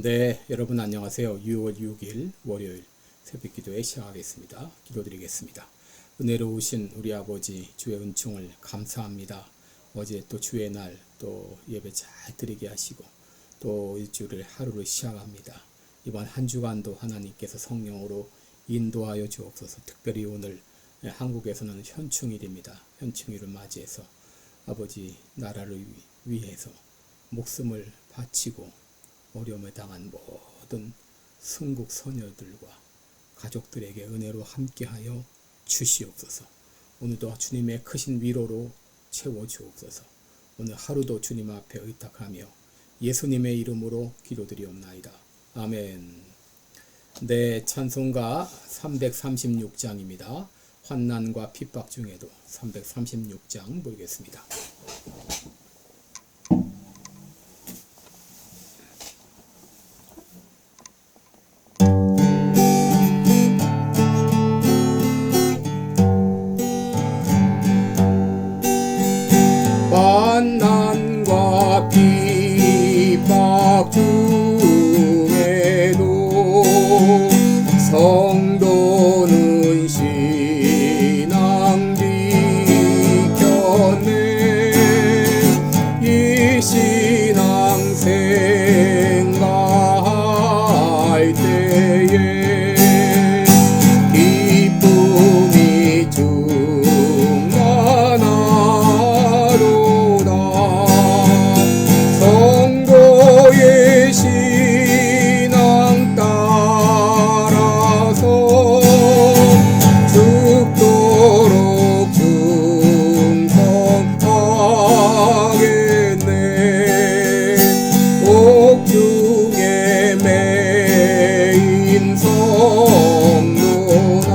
네, 여러분 안녕하세요. 6월 6일 월요일 새벽 기도에 시작하겠습니다. 기도드리겠습니다. 은혜로우신 우리 아버지 주의 은총을 감사합니다. 어제 또 주의 날 또 예배 잘 드리게 하시고 또 일주일을 하루를 시작합니다. 이번 한 주간도 하나님께서 성령으로 인도하여 주옵소서. 특별히 오늘 한국에서는 현충일입니다. 현충일을 맞이해서 아버지 나라를 위해서 목숨을 바치고 어려움에 당한 모든 순국 선녀들과 가족들에게 은혜로 함께하여 주시옵소서. 오늘도 주님의 크신 위로로 채워주옵소서. 오늘 하루도 주님 앞에 의탁하며 예수님의 이름으로 기도드리옵나이다. 아멘. 네, 찬송가 336장입니다. 환난과 핍박 중에도 336장 보겠습니다. 환난과 핍박 중에도 성도는 신앙 지켰네. 이 신앙 생각할 때에 기쁨이 충만하로다. 성도의 신앙 따라서 죽도록 충성하겠네. 옥중에 매인 성도나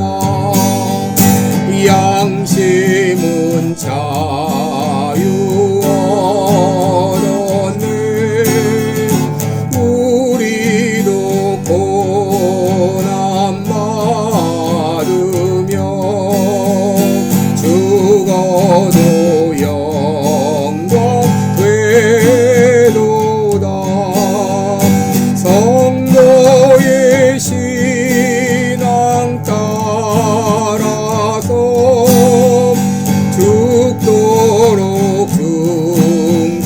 양심은 자유 얻었네. 우리도 고난 받으며 죽어도 영광 되도다. 성도의 신앙 따라서 죽도록 충성하겠네.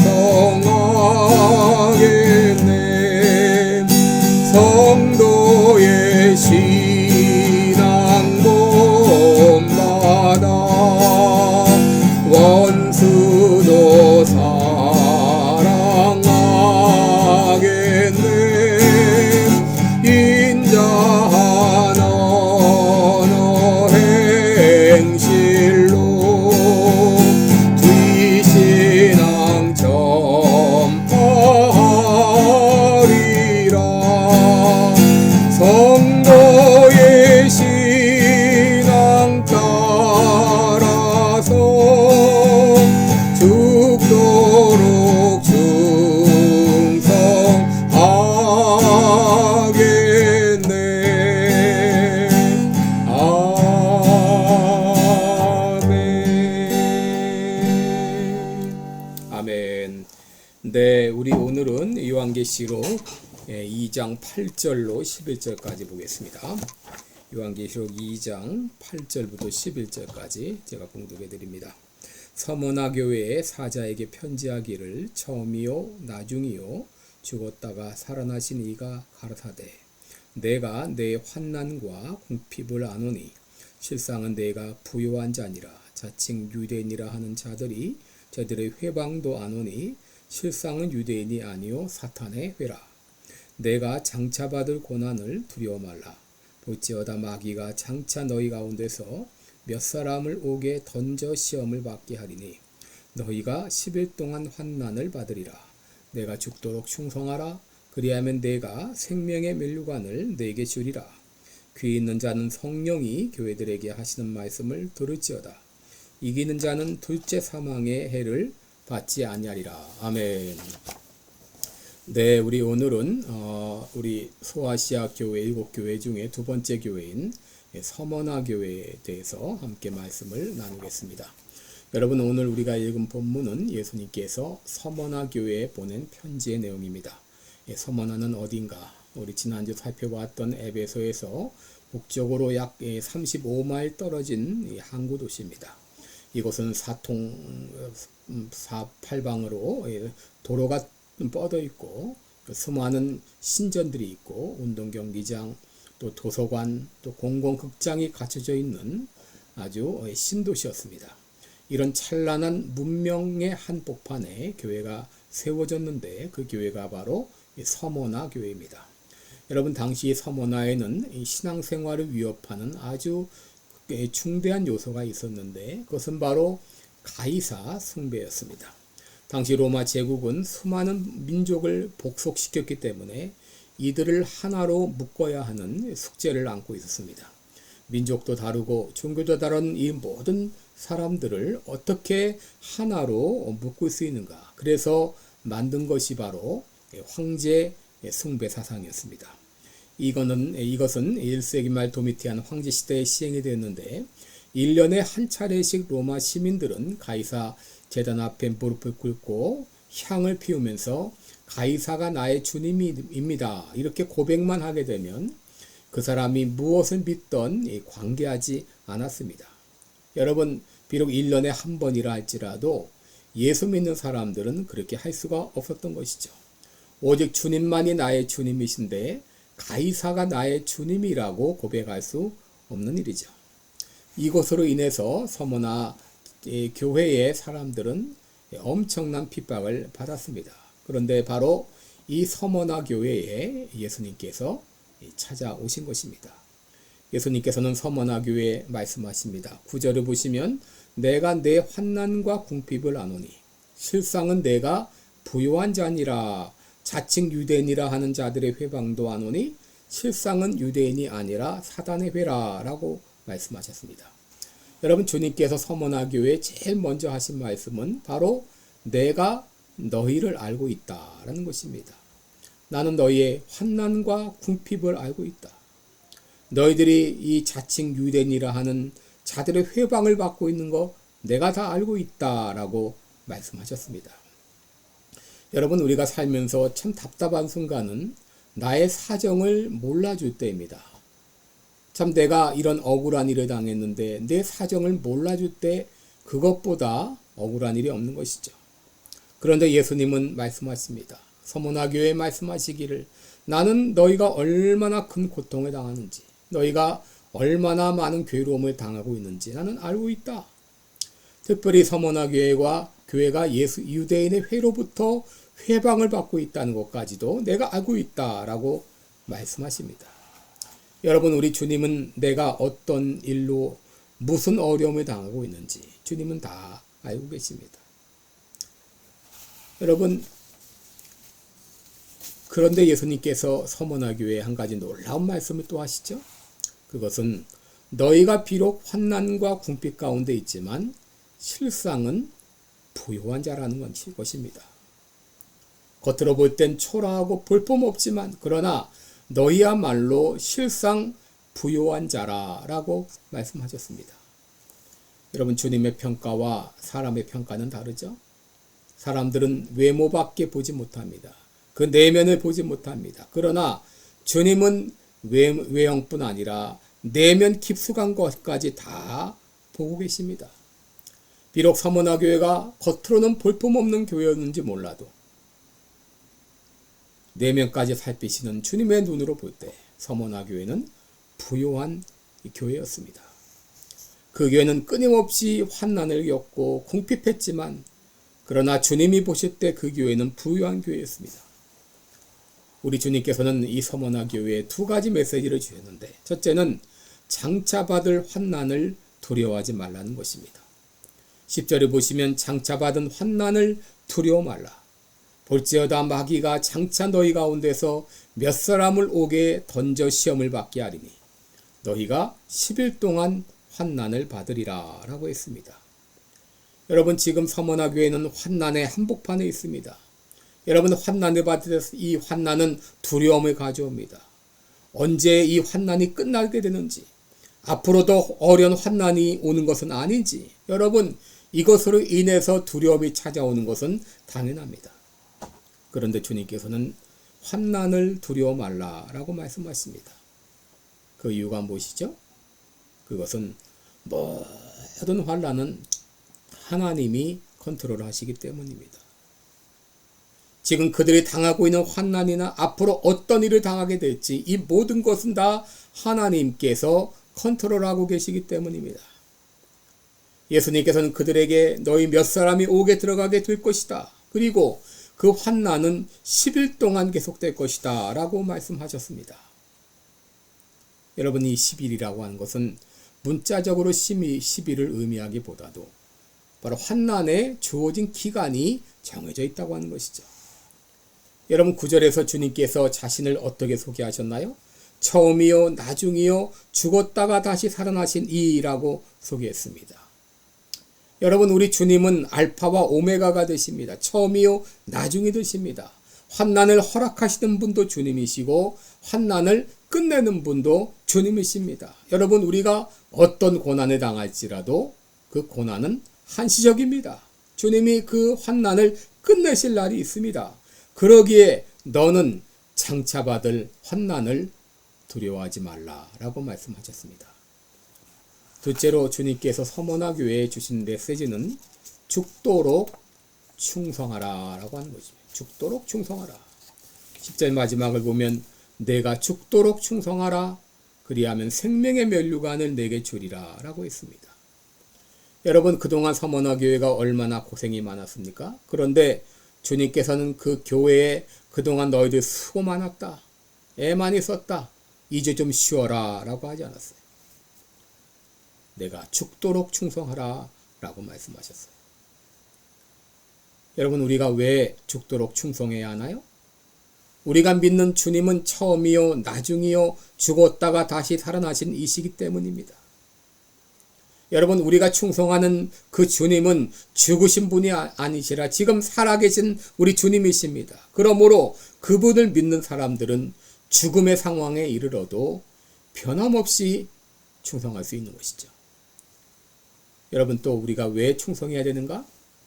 성도의 신앙 본받아 원수도 사랑하겠네. 인자한 언어 행실로 뒤신앙 전파하리라. 성도의 신앙 따라서 죽도록 충성하겠네. 아멘. 아멘. 네, 우리 오늘은 요한계시록 2장 8절로 11절까지 보겠습니다. 요한계시록 2장 8절부터 11절까지 제가 봉독해 드립니다. 서머나 교회의 사자에게 편지하기를 처음이요 나중이요 죽었다가 살아나신 이가 가라사대 내가 내 환난과 궁핍을 아노니 실상은 내가 부요한 자니라. 자칭 유대인이라 하는 자들이 저들의 회방도 아노니 실상은 유대인이 아니요 사탄의 회라. 내가 장차 받을 고난을 두려워 말라. 볼지어다 마귀가 장차 너희 가운데서 몇 사람을 옥에 던져 시험을 받게 하리니 너희가 10일 동안 환난을 받으리라. 내가 죽도록 충성하라. 그리하면 내가 생명의 멸류관을 내게 주리라. 귀 있는 자는 성령이 교회들에게 하시는 말씀을 들을지어다. 이기는 자는 둘째 사망의 해를 받지 아니하리라. 아멘. 네, 우리 오늘은 우리 소아시아 교회 7교회 중에 두 번째 교회인 서머나 교회에 대해서 함께 말씀을 나누겠습니다. 여러분, 오늘 우리가 읽은 본문은 예수님께서 서머나 교회에 보낸 편지의 내용입니다. 서머나는 어딘가? 우리 지난주 살펴봤던 에베소에서 북쪽으로 약 35마일 떨어진 항구 도시입니다. 이곳은 사팔방으로 도로가 뻗어 있고 수많은 신전들이 있고 운동 경기장, 또 도서관, 또 공공극장이 갖춰져 있는 아주 신도시였습니다. 이런 찬란한 문명의 한복판에 교회가 세워졌는데 그 교회가 바로 서머나 교회입니다. 여러분, 당시 서머나에는 신앙생활을 위협하는 아주 중대한 요소가 있었는데 그것은 바로 가이사 숭배였습니다. 당시 로마 제국은 수많은 민족을 복속시켰기 때문에 이들을 하나로 묶어야 하는 숙제를 안고 있었습니다. 민족도 다르고 종교도 다른 이 모든 사람들을 어떻게 하나로 묶을 수 있는가? 그래서 만든 것이 바로 황제 숭배 사상이었습니다. 이것은 1세기 말 도미티안 황제 시대에 시행이 되었는데 1년에 한 차례씩 로마 시민들은 가이사 제단 앞에 무릎을 꿇고 향을 피우면서 가이사가 나의 주님입니다. 이렇게 고백만 하게 되면 그 사람이 무엇을 믿던 관계하지 않았습니다. 여러분, 비록 1년에 한 번이라 할지라도 예수 믿는 사람들은 그렇게 할 수가 없었던 것이죠. 오직 주님만이 나의 주님이신데 가이사가 나의 주님이라고 고백할 수 없는 일이죠. 이것으로 인해서 서머나 교회의 사람들은 엄청난 핍박을 받았습니다. 그런데 바로 이 서머나 교회에 예수님께서 찾아오신 것입니다. 예수님께서는 서머나 교회에 말씀하십니다. 9절을 보시면 내가 내 환난과 궁핍을 아노니 실상은 내가 부요한 자니라. 자칭 유대인이라 하는 자들의 회방도 아노니 실상은 유대인이 아니라 사단의 회라 라고 말씀하셨습니다. 여러분, 주님께서 서머나 교회에 제일 먼저 하신 말씀은 바로 내가 너희를 알고 있다라는 것입니다. 나는 너희의 환난과 궁핍을 알고 있다. 너희들이 이 자칭 유대인이라 하는 자들의 회방을 받고 있는 거 내가 다 알고 있다라고 말씀하셨습니다. 여러분, 우리가 살면서 참 답답한 순간은 나의 사정을 몰라줄 때입니다. 참 내가 이런 억울한 일을 당했는데 내 사정을 몰라줄 때 그것보다 억울한 일이 없는 것이죠. 그런데 예수님은 말씀하십니다. 서머나 교회에 말씀하시기를 나는 너희가 얼마나 큰 고통을 당하는지 너희가 얼마나 많은 괴로움을 당하고 있는지 나는 알고 있다. 특별히 서머나 교회가 유대인의 회로부터 회방을 받고 있다는 것까지도 내가 알고 있다라고 말씀하십니다. 여러분, 우리 주님은 내가 어떤 일로 무슨 어려움을 당하고 있는지 주님은 다 알고 계십니다. 여러분, 그런데 예수님께서 서머나 교회에 한 가지 놀라운 말씀을 또 하시죠. 그것은 너희가 비록 환난과 궁핍 가운데 있지만 실상은 부요한 자라는 것입니다. 겉으로 볼 땐 초라하고 볼품없지만 그러나 너희야말로 실상 부요한 자라라고 말씀하셨습니다. 여러분, 주님의 평가와 사람의 평가는 다르죠. 사람들은 외모밖에 보지 못합니다. 그 내면을 보지 못합니다. 그러나 주님은 외형뿐 아니라 내면 깊숙한 것까지 다 보고 계십니다. 비록 서머나 교회가 겉으로는 볼품없는 교회였는지 몰라도 내면까지 살피시는 주님의 눈으로 볼 때 서머나 교회는 부요한 교회였습니다. 그 교회는 끊임없이 환난을 겪고 궁핍했지만 그러나 주님이 보실 때 그 교회는 부요한 교회였습니다. 우리 주님께서는 이 서머나 교회에 두 가지 메시지를 주셨는데 첫째는 장차 받을 환난을 두려워하지 말라는 것입니다. 10절에 보시면 장차 받은 환난을 두려워 말라. 볼지어다 마귀가 장차 너희 가운데서 몇 사람을 오게 던져 시험을 받게 하리니 너희가 10일 동안 환난을 받으리라 라고 했습니다. 여러분, 지금 서머나 교회는 환난의 한복판에 있습니다. 여러분, 환난을 받을 때 이 환난은 두려움을 가져옵니다. 언제 이 환난이 끝나게 되는지, 앞으로도 어려운 환난이 오는 것은 아닌지, 여러분, 이것으로 인해서 두려움이 찾아오는 것은 당연합니다. 그런데 주님께서는 환난을 두려워 말라라고 말씀하십니다. 그 이유가 무엇이죠? 그것은 모든 환난은 하나님이 컨트롤하시기 때문입니다. 지금 그들이 당하고 있는 환난이나 앞으로 어떤 일을 당하게 될지 이 모든 것은 다 하나님께서 컨트롤하고 계시기 때문입니다. 예수님께서는 그들에게 너희 몇 사람이 옥에 들어가게 될 것이다. 그리고 그 환난은 10일 동안 계속될 것이다 라고 말씀하셨습니다. 여러분, 이 10일이라고 하는 것은 문자적으로 10일을 의미하기보다도 바로 환난에 주어진 기간이 정해져 있다고 하는 것이죠. 여러분, 9절에서 주님께서 자신을 어떻게 소개하셨나요? 처음이요 나중이요 죽었다가 다시 살아나신 이라고 소개했습니다. 여러분, 우리 주님은 알파와 오메가가 되십니다. 처음이요 나중이 되십니다. 환난을 허락하시는 분도 주님이시고 환난을 끝내는 분도 주님이십니다. 여러분, 우리가 어떤 고난에 당할지라도 그 고난은 한시적입니다. 주님이 그 환난을 끝내실 날이 있습니다. 그러기에 너는 장차 받을 환난을 두려워하지 말라라고 말씀하셨습니다. 둘째로 주님께서 서머나 교회에 주신 메시지는 죽도록 충성하라 라고 하는 것입니다. 죽도록 충성하라. 10절 마지막을 보면 내가 죽도록 충성하라 그리하면 생명의 면류관을 내게 주리라 라고 했습니다. 여러분, 그동안 서머나 교회가 얼마나 고생이 많았습니까? 그런데 주님께서는 그 교회에 그동안 너희들 수고 많았다, 애 많이 썼다, 이제 좀 쉬어라 라고 하지 않았어요. 내가 죽도록 충성하라 라고 말씀하셨어요. 여러분, 우리가 왜 죽도록 충성해야 하나요? 우리가 믿는 주님은 처음이요 나중이요 죽었다가 다시 살아나신 이시기 때문입니다. 여러분, 우리가 충성하는 그 주님은 죽으신 분이 아니시라 지금 살아계신 우리 주님이십니다. 그러므로 그분을 믿는 사람들은 죽음의 상황에 이르러도 변함없이 충성할 수 있는 것이죠. 여러분, 또 우리가 왜 충성해야 되는가?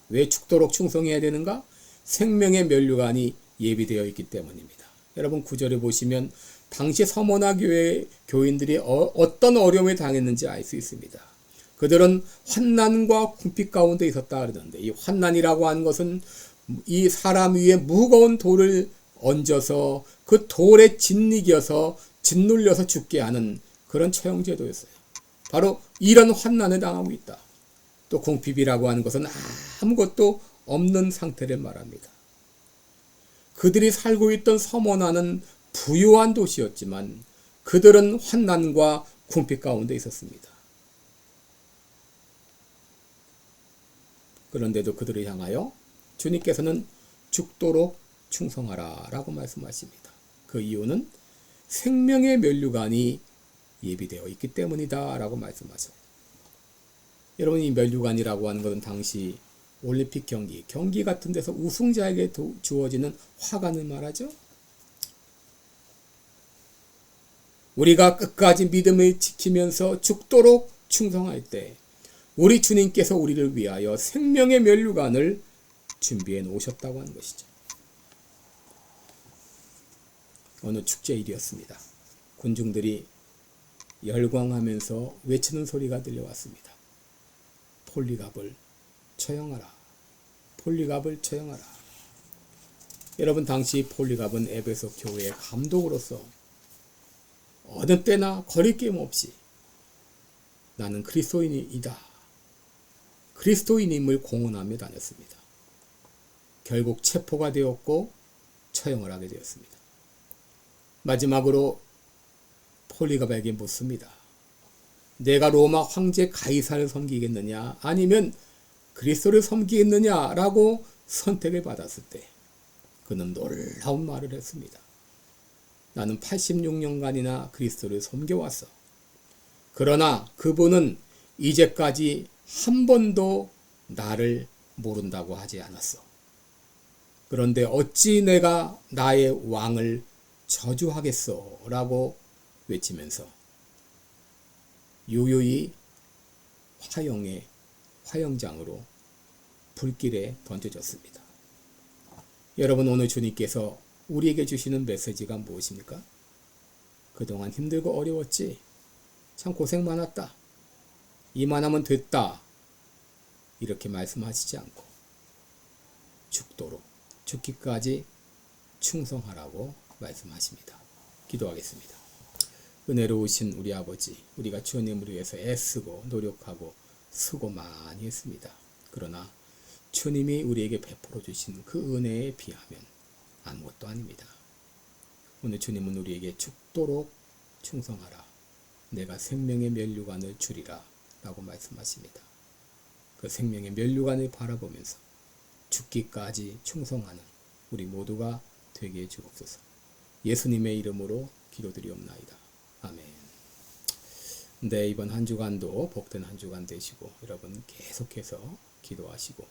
왜 죽도록 충성해야 되는가? 생명의 면류관이 예비되어 있기 때문입니다. 여러분, 9절에 보시면 당시 서머나 교회 교인들이 어떤 어려움을 당했는지 알 수 있습니다. 그들은 환난과 궁핍 가운데 있었다 그러는데, 이 환난이라고 하는 것은 이 사람 위에 무거운 돌을 얹어서 그 돌에 짓이겨서 짓눌려서 죽게 하는 그런 처형제도였어요. 바로 이런 환난을 당하고 있다. 또 궁핍이라고 하는 것은 아무것도 없는 상태를 말합니다. 그들이 살고 있던 서머나는 부유한 도시였지만 그들은 환난과 궁핍 가운데 있었습니다. 그런데도 그들을 향하여 주님께서는 죽도록 충성하라 라고 말씀하십니다. 그 이유는 생명의 면류관이 예비되어 있기 때문이다 라고 말씀하셔요. 여러분, 이 면류관이라고 하는 것은 당시 올림픽 경기 같은 데서 우승자에게 주어지는 화관을 말하죠. 우리가 끝까지 믿음을 지키면서 죽도록 충성할 때 우리 주님께서 우리를 위하여 생명의 면류관을 준비해 놓으셨다고 하는 것이죠. 어느 축제일이었습니다. 군중들이 열광하면서 외치는 소리가 들려왔습니다. 폴리갑을 처형하라. 폴리갑을 처형하라. 여러분, 당시 폴리갑은 에베소 교회의 감독으로서 어느 때나 거리낌 없이 나는 그리스도인이다, 그리스도인임을 공언하며 다녔습니다. 결국 체포가 되었고 처형을 하게 되었습니다. 마지막으로 폴리갑에게 묻습니다. 내가 로마 황제 가이사를 섬기겠느냐 아니면 그리스도를 섬기겠느냐라고 선택을 받았을 때 그는 놀라운 말을 했습니다. 나는 86년간이나 그리스도를 섬겨왔어. 그러나 그분은 이제까지 한 번도 나를 모른다고 하지 않았어. 그런데 어찌 내가 나의 왕을 저주하겠어 라고 외치면서 유유히 화형장으로 불길에 던져졌습니다. 여러분, 오늘 주님께서 우리에게 주시는 메시지가 무엇입니까? 그동안 힘들고 어려웠지? 참 고생 많았다. 이만하면 됐다. 이렇게 말씀하시지 않고 죽도록 죽기까지 충성하라고 말씀하십니다. 기도하겠습니다. 은혜로우신 우리 아버지, 우리가 주님을 위해서 애쓰고 노력하고 수고 많이 했습니다. 그러나 주님이 우리에게 베풀어 주신 그 은혜에 비하면 아무것도 아닙니다. 오늘 주님은 우리에게 죽도록 충성하라. 내가 생명의 면류관을 주리라 라고 말씀하십니다. 그 생명의 면류관을 바라보면서 죽기까지 충성하는 우리 모두가 되게 해주옵소서. 예수님의 이름으로 기도드리옵나이다. 아멘. 네, 이번 한 주간도 복된 한 주간 되시고 여러분 계속해서 기도하시고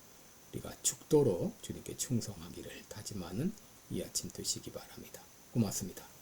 우리가 죽도록 주님께 충성하기를 다짐하는 이 아침 되시기 바랍니다. 고맙습니다.